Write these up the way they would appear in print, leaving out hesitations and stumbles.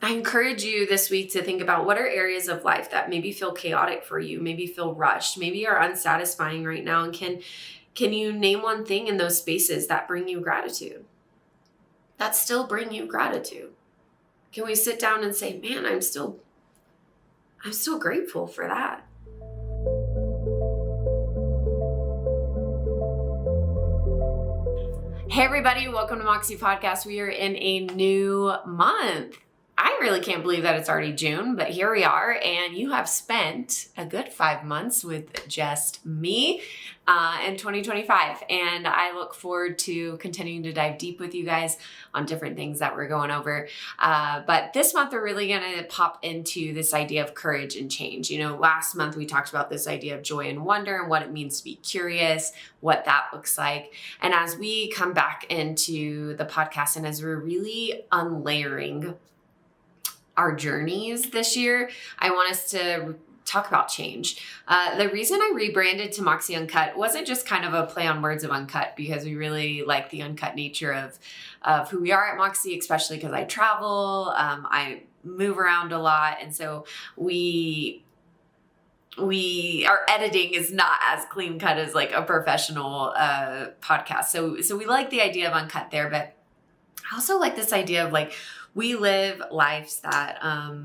I encourage you this week to think about what are areas of life that maybe feel chaotic for you, maybe feel rushed, maybe are unsatisfying right now. And can you name one thing in those spaces that bring you gratitude? That still bring you gratitude. Can we sit down and say, man, I'm still grateful for that. Hey everybody, welcome to Moxie Podcast. We are in a new month. I really can't believe that it's already June, but here we are, and you have spent a good 5 months with just me in 2025, and I look forward to continuing to dive deep with you guys on different things that we're going over. But this month, we're really going to pop into this idea of courage and change. You know, last month we talked about this idea of joy and wonder and what it means to be curious, what that looks like. And as we come back into the podcast and as we're really unlayering our journeys this year, I want us to talk about change. The reason I rebranded to Moxie Uncut wasn't just kind of a play on words of uncut, because we really like the uncut nature of who we are at Moxie, especially because I travel, I move around a lot. And so our editing is not as clean cut as like a professional podcast. So we like the idea of uncut there, but I also like this idea of like, we live lives that are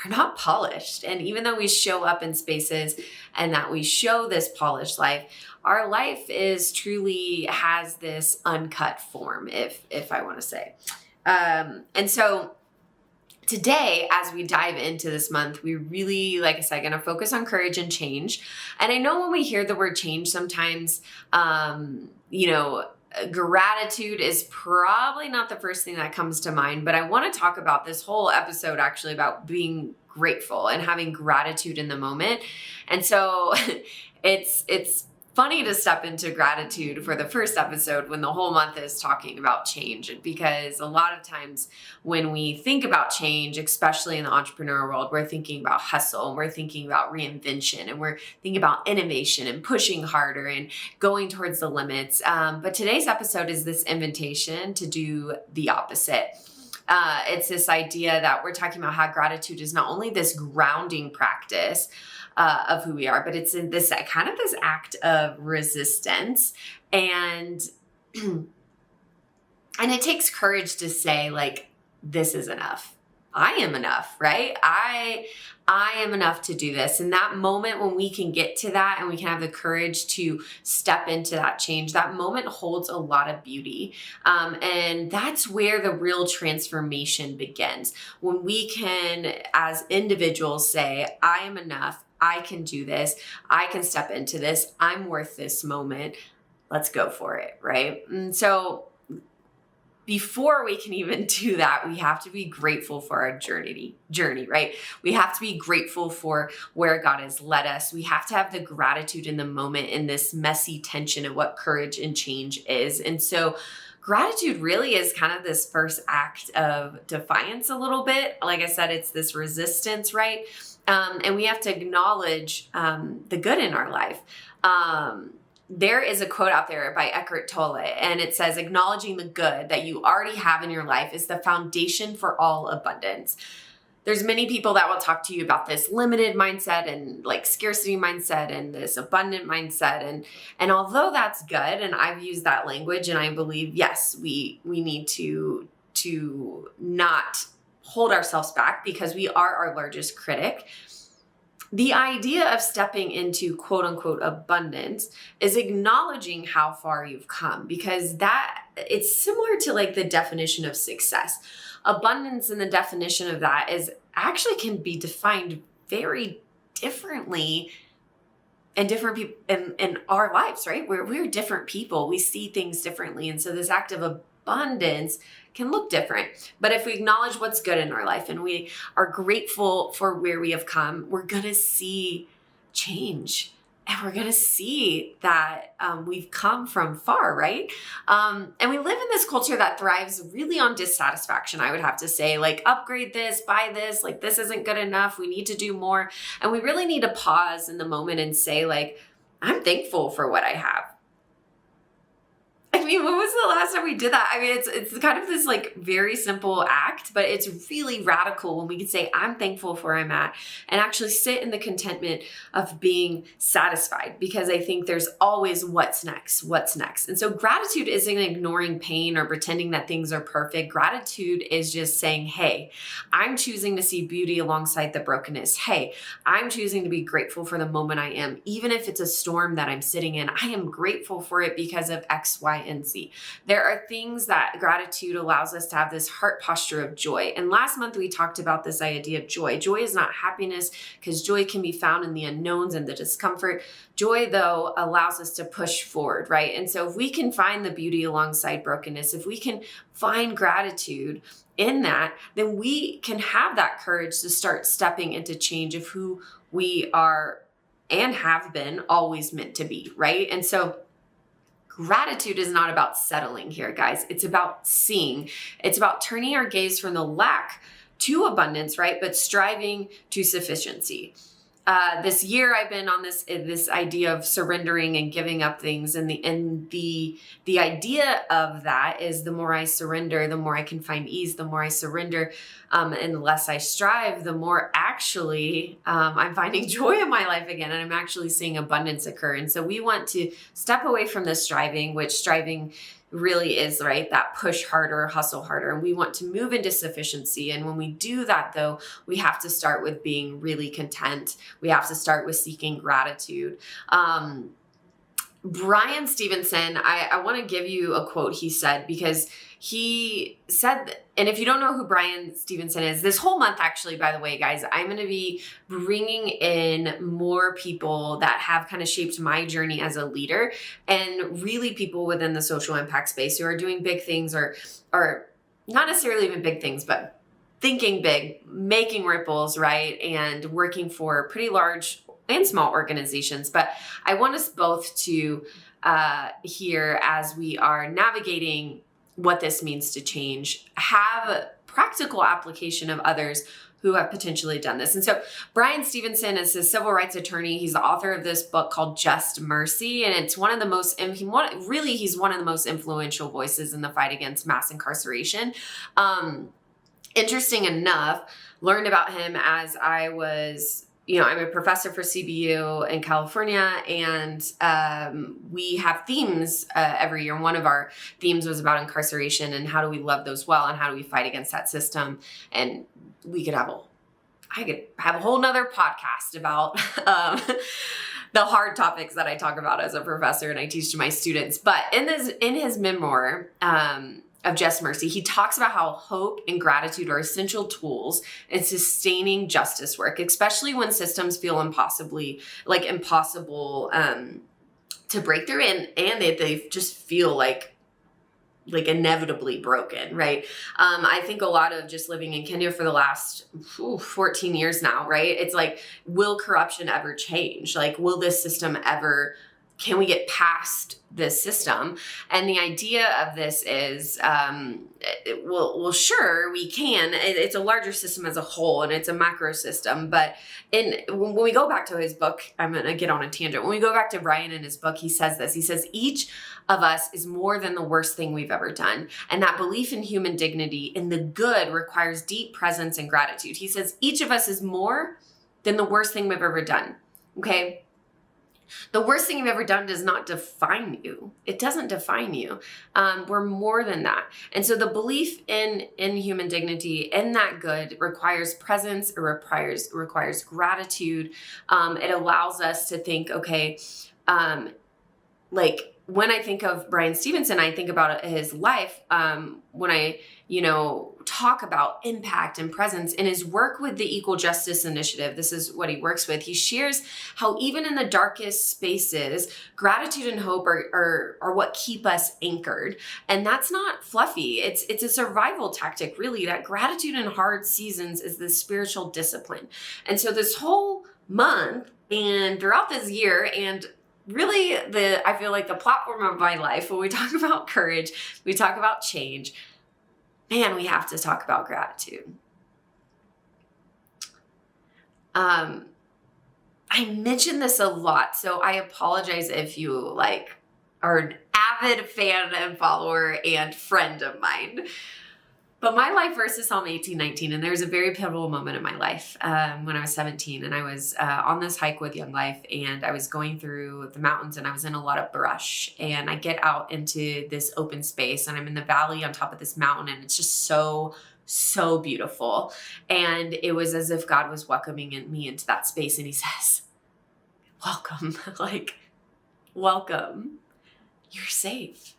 not polished. And even though we show up in spaces and that we show this polished life, our life is truly has this uncut form, if I want to say. And so today, as we dive into this month, we really, like I said, going to focus on courage and change. And I know when we hear the word change, sometimes, gratitude is probably not the first thing that comes to mind, but I want to talk about this whole episode actually about being grateful and having gratitude in the moment. And so it's funny to step into gratitude for the first episode when the whole month is talking about change, because a lot of times when we think about change, especially in the entrepreneur world, we're thinking about hustle and we're thinking about reinvention and we're thinking about innovation and pushing harder and going towards the limits. But today's episode is this invitation to do the opposite. It's this idea that we're talking about how gratitude is not only this grounding practice of who we are, but it's in this kind of this act of resistance. And it takes courage to say, like, this is enough. I am enough, right? I am enough to do this. And that moment when we can get to that and we can have the courage to step into that change, that moment holds a lot of beauty. And that's where the real transformation begins. When we can, as individuals, say, I am enough. I can do this. I can step into this. I'm worth this moment. Let's go for it, right? And so before we can even do that, we have to be grateful for our journey, right? We have to be grateful for where God has led us. We have to have the gratitude in the moment in this messy tension of what courage and change is. And so gratitude really is kind of this first act of defiance a little bit. Like I said, it's this resistance, right? And we have to acknowledge the good in our life. There is a quote out there by Eckhart Tolle, and it says, acknowledging the good that you already have in your life is the foundation for all abundance. There's many people that will talk to you about this limited mindset and like scarcity mindset and this abundant mindset. And although that's good, and I've used that language, and I believe, yes, we need to not hold ourselves back because we are our largest critic. The idea of stepping into quote unquote abundance is acknowledging how far you've come, because that it's similar to like the definition of success. Abundance and the definition of that is actually can be defined very differently in different people in our lives, right? We're different people. We see things differently. And so this act of abundance can look different. But if we acknowledge what's good in our life and we are grateful for where we have come, we're going to see change. And we're going to see that we've come from far, right? And we live in this culture that thrives really on dissatisfaction, I would have to say, like, upgrade this, buy this, like, this isn't good enough. We need to do more. And we really need to pause in the moment and say, like, I'm thankful for what I have. mean, when was the last time we did that? I mean, it's kind of this like very simple act, but it's really radical when we can say, I'm thankful for where I'm at, and actually sit in the contentment of being satisfied, because I think there's always what's next. And so gratitude isn't ignoring pain or pretending that things are perfect. Gratitude is just saying, hey, I'm choosing to see beauty alongside the brokenness. Hey, I'm choosing to be grateful for the moment I am. Even if it's a storm that I'm sitting in, I am grateful for it because of X, Y, and Z. There are things that gratitude allows us to have this heart posture of joy. And last month we talked about this idea of joy. Joy is not happiness, because joy can be found in the unknowns and the discomfort. Joy, though, allows us to push forward, right? And so if we can find the beauty alongside brokenness, if we can find gratitude in that, then we can have that courage to start stepping into change of who we are and have been always meant to be, right? And so gratitude is not about settling here, guys. It's about seeing. It's about turning our gaze from the lack to abundance, right? But striving to sufficiency. This year I've been on this idea of surrendering and giving up things, and the idea of that is the more I surrender, the more I can find ease. The more I surrender, and the less I strive, the more actually I'm finding joy in my life again, and I'm actually seeing abundance occur. And so we want to step away from the striving, which striving really is, right? That push harder, hustle harder. And we want to move into sufficiency. And when we do that, though, we have to start with being really content. We have to start with seeking gratitude. Brian Stevenson, I want to give you a quote he said, because he said, and if you don't know who Brian Stevenson is, this whole month, actually, by the way, guys, I'm going to be bringing in more people that have kind of shaped my journey as a leader, and really people within the social impact space who are doing big things, or not necessarily even big things, but thinking big, making ripples, right? And working for pretty large and small organizations. But I want us both to hear, as we are navigating what this means to change, have practical application of others who have potentially done this. And so Brian Stevenson is a civil rights attorney. He's the author of this book called Just Mercy. And it's one of the most, he's one of the most influential voices in the fight against mass incarceration. Interesting enough, learned about him as I was, I'm a professor for CBU in California, and we have themes every year. And one of our themes was about incarceration and how do we love those well, and how do we fight against that system. And I could have a whole nother podcast about the hard topics that I talk about as a professor and I teach to my students. But in his memoir, of Just Mercy, he talks about how hope and gratitude are essential tools in sustaining justice work, especially when systems feel impossible to break through, and they just feel like inevitably broken, right? I think a lot of just living in Kenya for the last 14 years now, right? It's like, will corruption ever change? Like, will this system ever, can we get past this system? And the idea of this is, well, sure, we can. It's a larger system as a whole, and it's a macro system. But when we go back to his book, I'm going to get on a tangent. When we go back to Brian in his book, he says this. He says, each of us is more than the worst thing we've ever done. And that belief in human dignity, in the good, requires deep presence and gratitude. He says, each of us is more than the worst thing we've ever done. Okay? The worst thing you've ever done does not define you. It doesn't define you. We're more than that. And so the belief in human dignity, in that good, requires presence. It requires gratitude. It allows us to think, okay, like when I think of Brian Stevenson, I think about his life. When I, talk about impact and presence in his work with the Equal Justice Initiative, this is what he works with. He shares how even in the darkest spaces, gratitude and hope are what keep us anchored. And that's not fluffy. It's a survival tactic, really. That gratitude in hard seasons is the spiritual discipline. And so this whole month and throughout this year, and really I feel like the platform of my life, when we talk about courage, we talk about change, man, we have to talk about gratitude. I mention this a lot, so I apologize if you are an avid fan and follower and friend of mine. But my life verse is Psalm 18:19, and there was a very pivotal moment in my life when I was 17, and I was on this hike with Young Life, and I was going through the mountains, and I was in a lot of brush, and I get out into this open space, and I'm in the valley on top of this mountain, and it's just so beautiful. And it was as if God was welcoming me into that space, and he says, welcome, like, welcome, you're safe.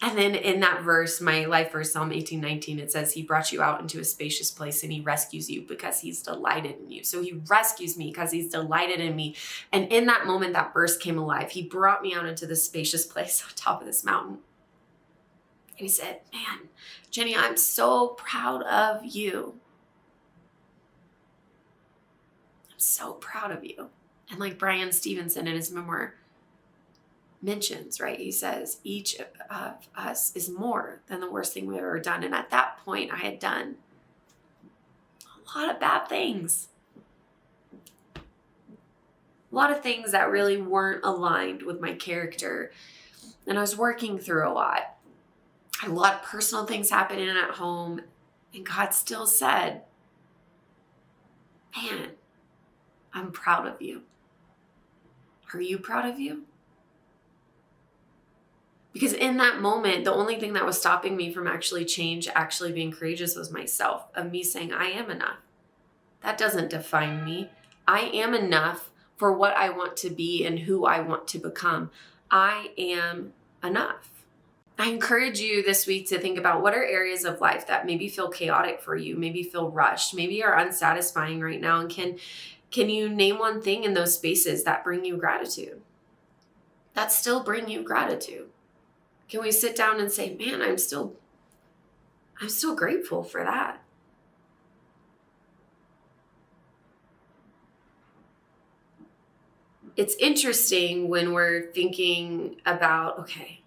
And then in that verse, my life verse, Psalm 18:19, it says, he brought you out into a spacious place and he rescues you because he's delighted in you. So he rescues me because he's delighted in me. And in that moment, that verse came alive. He brought me out into this spacious place on top of this mountain. And he said, man, Jenny, I'm so proud of you. I'm so proud of you. And like Brian Stevenson in his memoir mentions, right? He says, each of us is more than the worst thing we've ever done. And at that point, I had done a lot of bad things. A lot of things that really weren't aligned with my character. And I was working through a lot. I had a lot of personal things happening at home. And God still said, man, I'm proud of you. Are you proud of you? Because in that moment, the only thing that was stopping me from actually being courageous was myself, of me saying, I am enough. That doesn't define me. I am enough for what I want to be and who I want to become. I am enough. I encourage you this week to think about what are areas of life that maybe feel chaotic for you, maybe feel rushed, maybe are unsatisfying right now. And can you name one thing in those spaces that bring you gratitude? That still bring you gratitude. Can we sit down and say, man, I'm still grateful for that. It's interesting when we're thinking about, okay,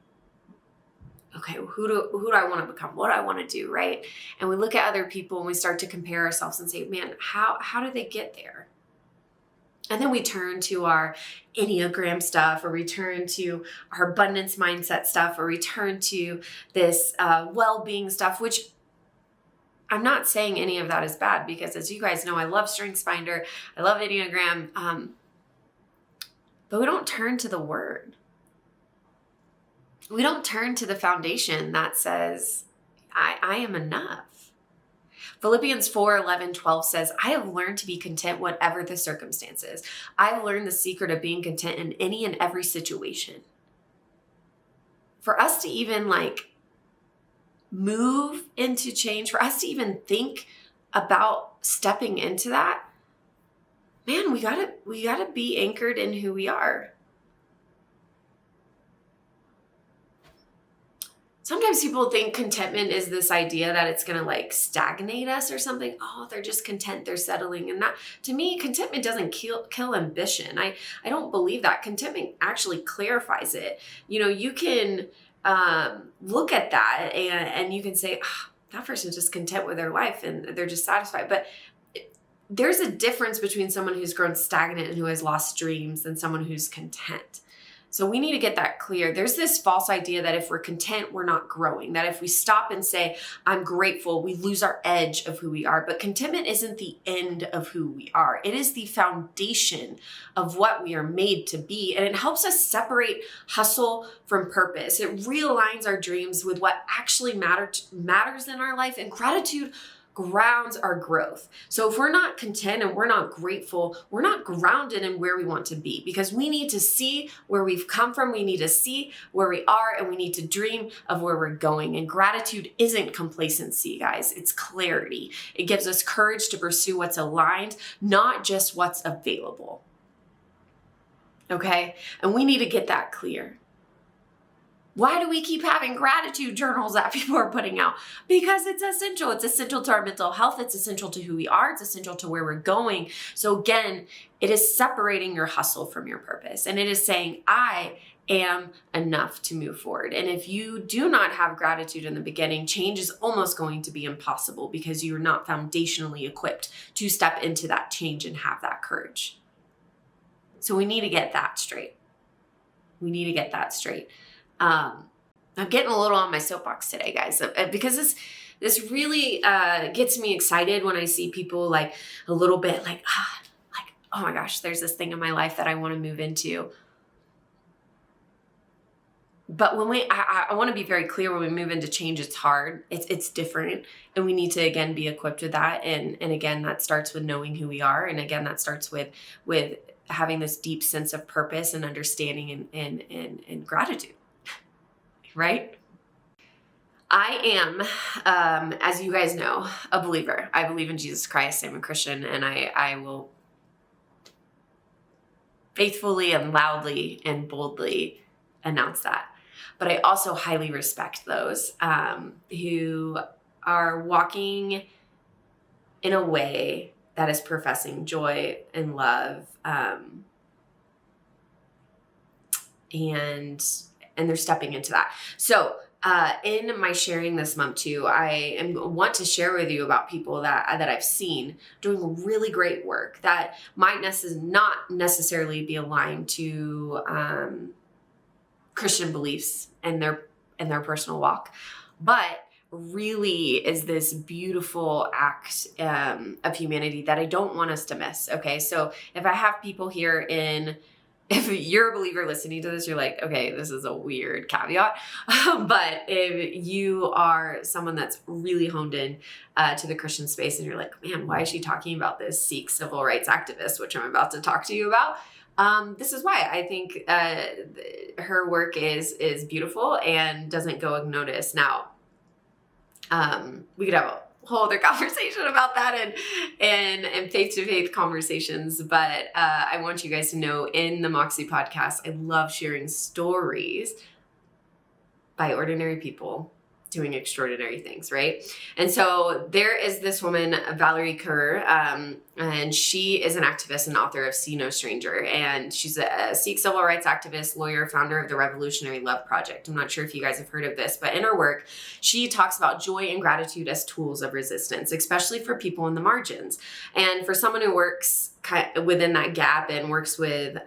who do I want to become? What do I want to do, right? And we look at other people and we start to compare ourselves and say, man, how did they get there? And then we turn to our Enneagram stuff, or we turn to our abundance mindset stuff, or we turn to this well-being stuff, which I'm not saying any of that is bad, because as you guys know, I love StrengthsFinder, I love Enneagram, but we don't turn to the word. We don't turn to the foundation that says, I am enough. Philippians 4:11-12 says, I have learned to be content whatever the circumstances. I've learned the secret of being content in any and every situation. For us to even move into change, for us to even think about stepping into that, man, we gotta be anchored in who we are. Sometimes people think contentment is this idea that it's going to stagnate us or something. Oh, they're just content, they're settling. And that, to me, contentment doesn't kill ambition. I don't believe that. Contentment actually clarifies it. You can look at that and you can say, that person's just content with their life and they're just satisfied. But there's a difference between someone who's grown stagnant and who has lost dreams and someone who's content. So we need to get that clear. There's this false idea that if we're content, we're not growing. That if we stop and say, I'm grateful, we lose our edge of who we are. But contentment isn't the end of who we are. It is the foundation of what we are made to be. And it helps us separate hustle from purpose. It realigns our dreams with what actually matters in our life. And gratitude grounds our growth. So if we're not content and we're not grateful, we're not grounded in where we want to be, because we need to see where we've come from. We need to see where we are, and we need to dream of where we're going. And gratitude isn't complacency, guys. It's clarity. It gives us courage to pursue what's aligned, not just what's available. Okay? And we need to get that clear. Why do we keep having gratitude journals that people are putting out? Because it's essential. It's essential to our mental health. It's essential to who we are. It's essential to where we're going. So again, it is separating your hustle from your purpose. And it is saying, I am enough to move forward. And if you do not have gratitude in the beginning, change is almost going to be impossible, because you're not foundationally equipped to step into that change and have that courage. So we need to get that straight. We need to get that straight. I'm getting a little on my soapbox today, guys, because this really gets me excited when I see people like a little bit like, oh my gosh, there's this thing in my life that I want to move into. But when I want to be very clear, when we move into change, it's hard. It's different. And we need to, again, be equipped with that. And again, that starts with knowing who we are. And again, that starts with having this deep sense of purpose and understanding and gratitude, right? I am, as you guys know, a believer. I believe in Jesus Christ. I'm a Christian, and I will faithfully and loudly and boldly announce that. But I also highly respect those who are walking in a way that is professing joy and love, and they're stepping into that. So in my sharing this month too, I want to share with you about people that I've seen doing really great work that might not necessarily be aligned to Christian beliefs and their personal walk, but really is this beautiful act of humanity that I don't want us to miss. Okay, so if I have people here if you're a believer listening to this, you're like, okay, this is a weird caveat. But if you are someone that's really honed in to the Christian space and you're like, man, why is she talking about this Sikh civil rights activist, which I'm about to talk to you about? This is why I think her work is beautiful and doesn't go unnoticed. Now, we could have a whole other conversation about that and faith-to-faith conversations. But I want you guys to know, in the Moxie podcast, I love sharing stories by ordinary people doing extraordinary things, right? And so there is this woman, Valerie Kerr, and she is an activist and author of See No Stranger. And she's a Sikh civil rights activist, lawyer, founder of the Revolutionary Love Project. I'm not sure if you guys have heard of this, but in her work, she talks about joy and gratitude as tools of resistance, especially for people in the margins. And for someone who works within that gap and works with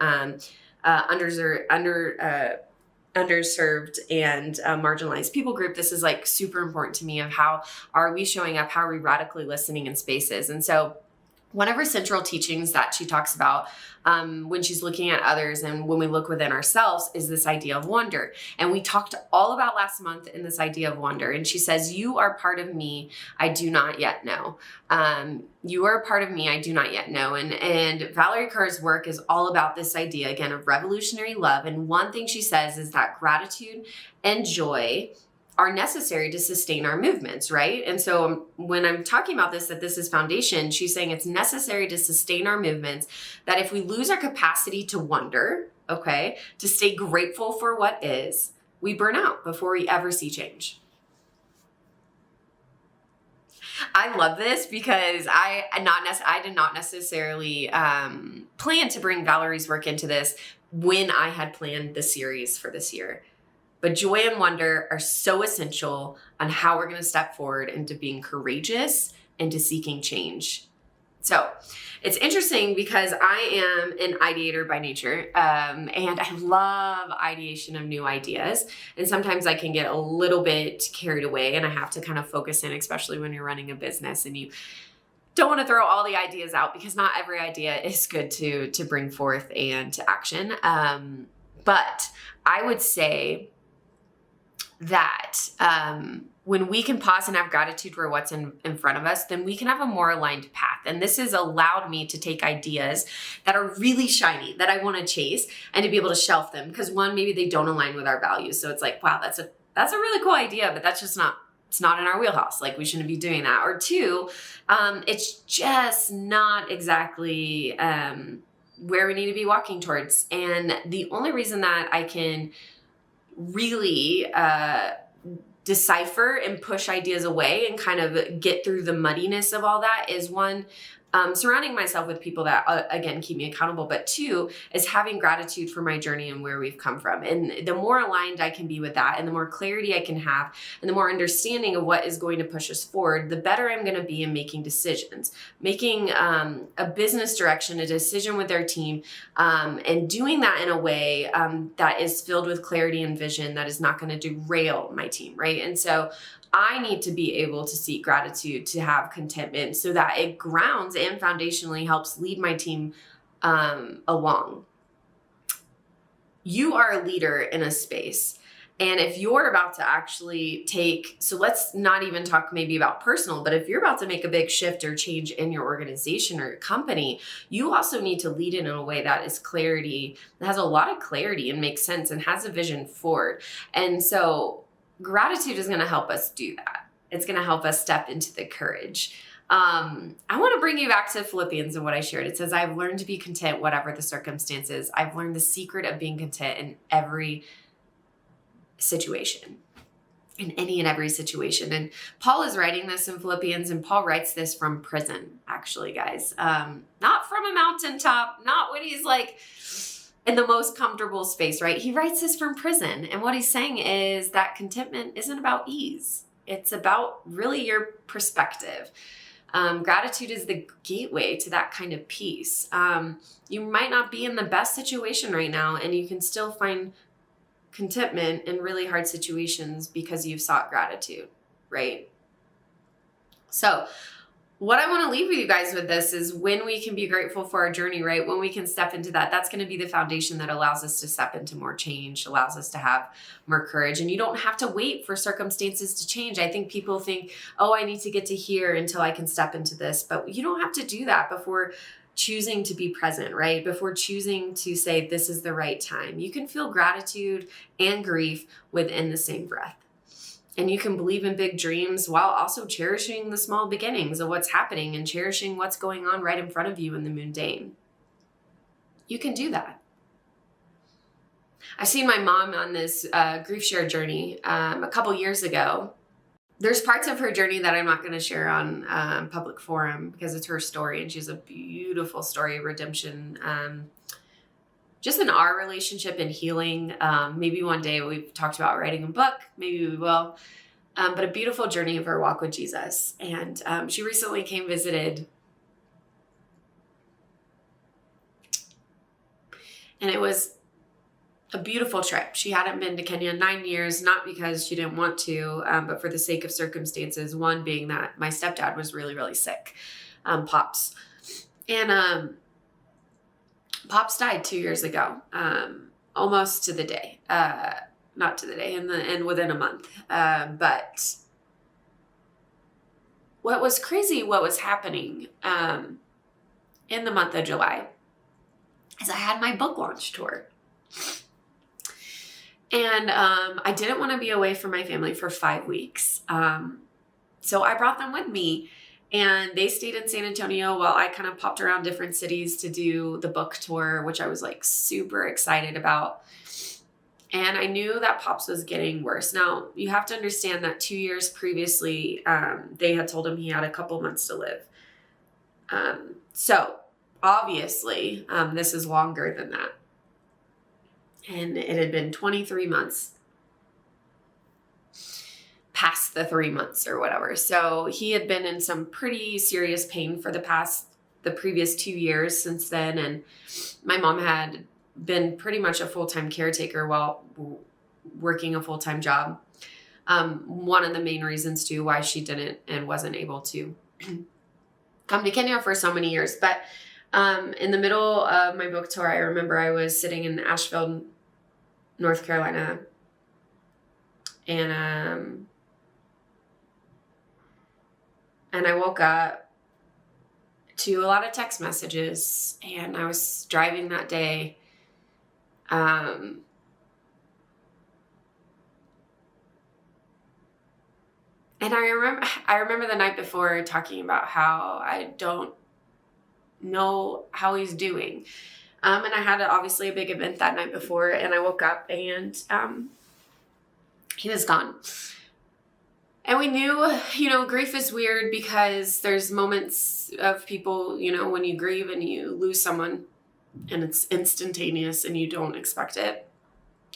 underserved and marginalized people group, this is like super important to me, of how are we showing up, how are we radically listening in spaces. And so one of her central teachings that she talks about when she's looking at others and when we look within ourselves is this idea of wonder. And we talked all about last month in this idea of wonder. And she says, you are part of me I do not yet know. You are a part of me I do not yet know. And Valerie Kerr's work is all about this idea, again, of revolutionary love. And one thing she says is that gratitude and joy are necessary to sustain our movements, right? And so when I'm talking about this, that this is foundation, she's saying it's necessary to sustain our movements, that if we lose our capacity to wonder, okay, to stay grateful for what is, we burn out before we ever see change. I love this because I did not necessarily plan to bring Valerie's work into this when I had planned the series for this year. But joy and wonder are so essential on how we're going to step forward into being courageous and to seeking change. So it's interesting because I am an ideator by nature, and I love ideation of new ideas. And sometimes I can get a little bit carried away, and I have to kind of focus in, especially when you're running a business and you don't want to throw all the ideas out, because not every idea is good to bring forth and to action. But I would say that when we can pause and have gratitude for what's in front of us, then we can have a more aligned path. And this has allowed me to take ideas that are really shiny, that I want to chase, and to be able to shelf them. Because one, maybe they don't align with our values. So it's like, wow, that's a really cool idea, but that's just it's not in our wheelhouse. Like, we shouldn't be doing that. Or two, it's just not exactly where we need to be walking towards. And the only reason that I can really decipher and push ideas away and kind of get through the muddiness of all that is, one, surrounding myself with people that, again, keep me accountable. But 2 is having gratitude for my journey and where we've come from. And the more aligned I can be with that, and the more clarity I can have, and the more understanding of what is going to push us forward, the better I'm going to be in making decisions, making a business direction, a decision with their team, and doing that in a way that is filled with clarity and vision that is not going to derail my team, right? And so I need to be able to seek gratitude, to have contentment, so that it grounds and foundationally helps lead my team along. You are a leader in a space. And if you're about to actually so let's not even talk maybe about personal, but if you're about to make a big shift or change in your organization or your company, you also need to lead it in a way that is that has a lot of clarity and makes sense and has a vision forward. And so gratitude is going to help us do that. It's going to help us step into the courage. I want to bring you back to Philippians and what I shared. It says, I've learned to be content, whatever the circumstances. I've learned the secret of being content in every situation, in any and every situation. And Paul is writing this in Philippians, and Paul writes this from prison, actually, guys. Not from a mountaintop, not when he's like in the most comfortable space, right? He writes this from prison. And what he's saying is that contentment isn't about ease. It's about really your perspective. Gratitude is the gateway to that kind of peace. You might not be in the best situation right now, and you can still find contentment in really hard situations because you've sought gratitude, right? So what I want to leave with you guys with this is when we can be grateful for our journey, right? When we can step into that, that's going to be the foundation that allows us to step into more change, allows us to have more courage. And you don't have to wait for circumstances to change. I think people think, oh, I need to get to here until I can step into this. But you don't have to do that before choosing to be present, right? Before choosing to say, this is the right time. You can feel gratitude and grief within the same breath. And you can believe in big dreams while also cherishing the small beginnings of what's happening and cherishing what's going on right in front of you in the mundane. You can do that. I've seen my mom on this grief share journey a couple years ago. There's parts of her journey that I'm not going to share on public forum because it's her story, and she has a beautiful story of redemption. Just in our relationship and healing. Maybe one day we've talked about writing a book, maybe we will, but a beautiful journey of her walk with Jesus. And she recently visited, and it was a beautiful trip. She hadn't been to Kenya in 9 years, not because she didn't want to, but for the sake of circumstances. One being that my stepdad was really, really sick, Pops. And Pops died 2 years ago, almost to the day, not to the day, and within a month. But what was crazy, what was happening in the month of July is I had my book launch tour. And I didn't want to be away from my family for 5 weeks. So I brought them with me. And they stayed in San Antonio while I kind of popped around different cities to do the book tour, which I was like super excited about. And I knew that Pops was getting worse. Now, you have to understand that 2 years previously, they had told him he had a couple months to live. So obviously, this is longer than that. And it had been 23 months past the 3 months or whatever. So he had been in some pretty serious pain for the previous 2 years since then. And my mom had been pretty much a full-time caretaker while working a full-time job. One of the main reasons too why she didn't and wasn't able to come to Kenya for so many years. But in the middle of my book tour, I remember I was sitting in Asheville, North Carolina, and I woke up to a lot of text messages, and I was driving that day. And I remember the night before talking about how I don't know how he's doing. And I had obviously a big event that night before, and I woke up and he was gone. And we knew, grief is weird because there's moments of people, when you grieve and you lose someone and it's instantaneous and you don't expect it.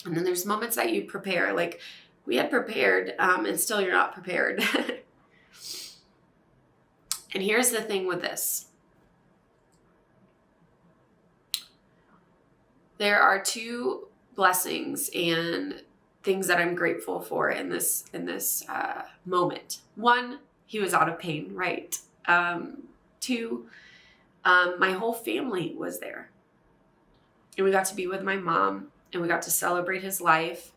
And then there's moments that you prepare, like we had prepared, and still you're not prepared. And here's the thing with this. There are two blessings and things that I'm grateful for in this moment. One, he was out of pain, right? Two, my whole family was there. And we got to be with my mom and we got to celebrate his life.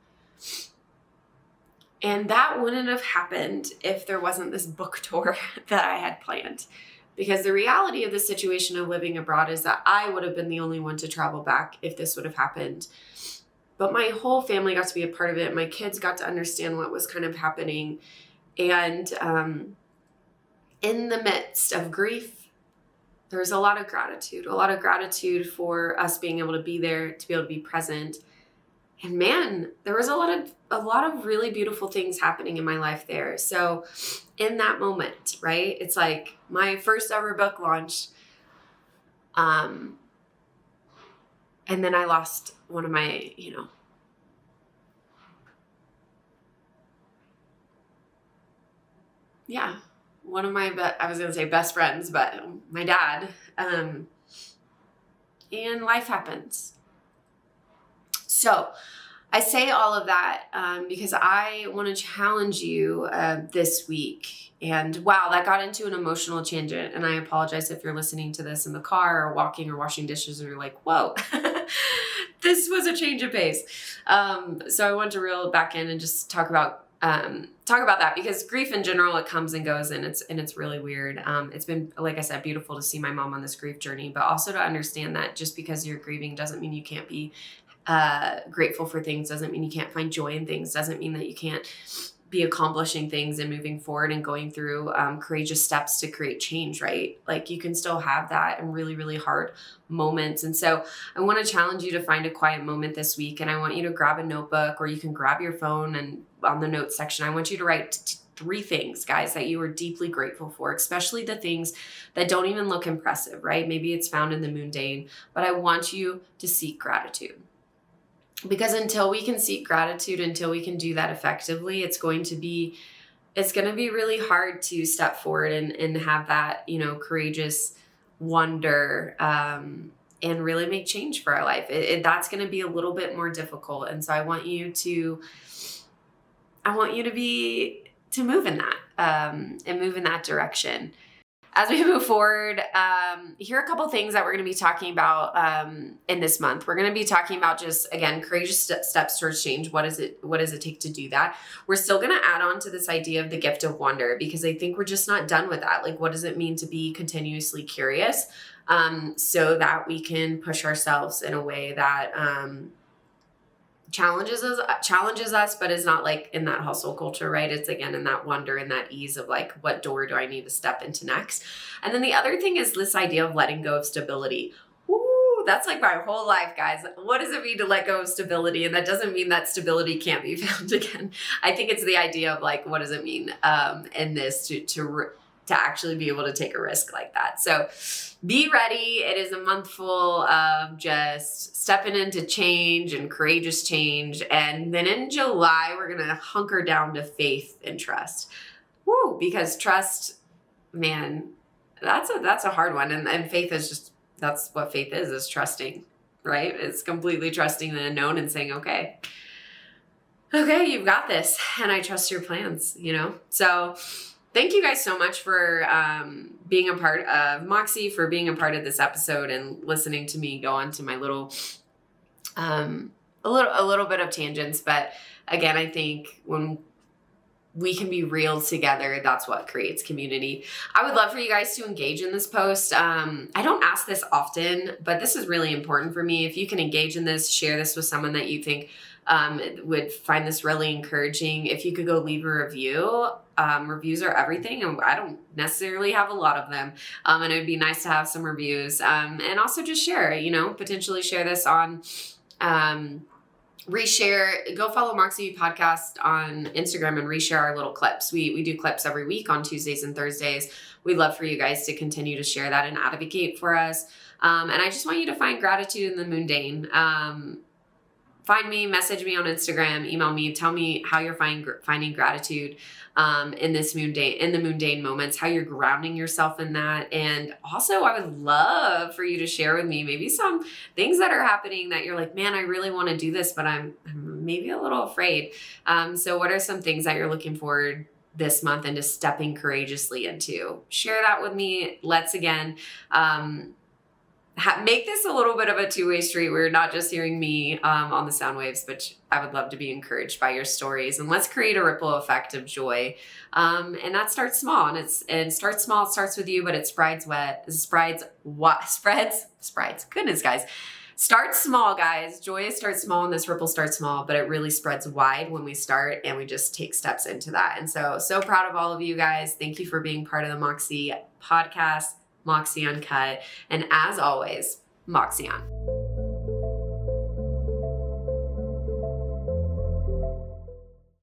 And that wouldn't have happened if there wasn't this book tour that I had planned. Because the reality of the situation of living abroad is that I would have been the only one to travel back if this would have happened. But my whole family got to be a part of it. My kids got to understand what was kind of happening. And in the midst of grief, there's a lot of gratitude for us being able to be there, to be able to be present. And man, there was a lot of really beautiful things happening in my life there. So in that moment, right, it's like my first ever book launch. And then I lost one of my, one of my, I was going to say best friends, but my dad. And life happens. So I say all of that because I want to challenge you this week. And wow, that got into an emotional tangent. And I apologize if you're listening to this in the car or walking or washing dishes and you're like, whoa, this was a change of pace. So I want to reel back in and just talk about that because grief in general, it comes and goes and it's really weird. It's been, like I said, beautiful to see my mom on this grief journey, but also to understand that just because you're grieving doesn't mean you can't be grateful for things, doesn't mean you can't find joy in things, doesn't mean that you can't be accomplishing things and moving forward and going through courageous steps to create change, right? Like you can still have that in really, really hard moments. And so I want to challenge you to find a quiet moment this week. And I want you to grab a notebook or you can grab your phone and on the notes section, I want you to write 3 things, guys, that you are deeply grateful for, especially the things that don't even look impressive, right? Maybe it's found in the mundane, but I want you to seek gratitude. Because until we can seek gratitude, until we can do that effectively, it's going to be really hard to step forward and have that, courageous wonder and really make change for our life. That's going to be a little bit more difficult. And so I want you to move in that and move in that direction. As we move forward, here are a couple things that we're going to be talking about in this month. We're going to be talking about just, again, courageous steps towards change. What does it take to do that? We're still going to add on to this idea of the gift of wonder because I think we're just not done with that. Like, what does it mean to be continuously curious so that we can push ourselves in a way that challenges us, but is not like in that hustle culture, right? It's again in that wonder and that ease of like, what door do I need to step into next? And then the other thing is this idea of letting go of stability. Woo, that's like my whole life, guys. What does it mean to let go of stability? And that doesn't mean that stability can't be found again. I think it's the idea of like, what does it mean in this to actually be able to take a risk like that. So be ready. It is a month full of just stepping into change and courageous change. And then in July, we're going to hunker down to faith and trust. Woo, because trust, man, that's a hard one. And faith is just, that's what faith is trusting, right? It's completely trusting the unknown and saying, okay, you've got this. And I trust your plans, So thank you guys so much for being a part of Moxie, for being a part of this episode and listening to me go on to my little bit of tangents. But again, I think when we can be real together, that's what creates community. I would love for you guys to engage in this post. I don't ask this often, but this is really important for me. If you can engage in this, share this with someone that you think would find this really encouraging. If you could go leave a review, reviews are everything. And I don't necessarily have a lot of them. And it would be nice to have some reviews, and also just share, potentially share this on reshare, go follow Moxie Podcast on Instagram and reshare our little clips. We do clips every week on Tuesdays and Thursdays. We'd love for you guys to continue to share that and advocate for us. And I just want you to find gratitude in the mundane. Find me, message me on Instagram, email me, tell me how you're finding gratitude in the mundane moments, how you're grounding yourself in that. And also, I would love for you to share with me maybe some things that are happening that you're like, man, I really want to do this, but I'm maybe a little afraid. So what are some things that you're looking forward this month into stepping courageously into? Share that with me. Let's again, make this a little bit of a two-way street where you're not just hearing me on the sound waves, but I would love to be encouraged by your stories. And let's create a ripple effect of joy. And that starts small, and starts small. It starts with you, but it spreads. Goodness, guys. Start small, guys. Joy starts small and this ripple starts small, but it really spreads wide when we start and we just take steps into that. And so proud of all of you guys. Thank you for being part of the Moxie podcast. Moxie Uncut. And as always, Moxie On.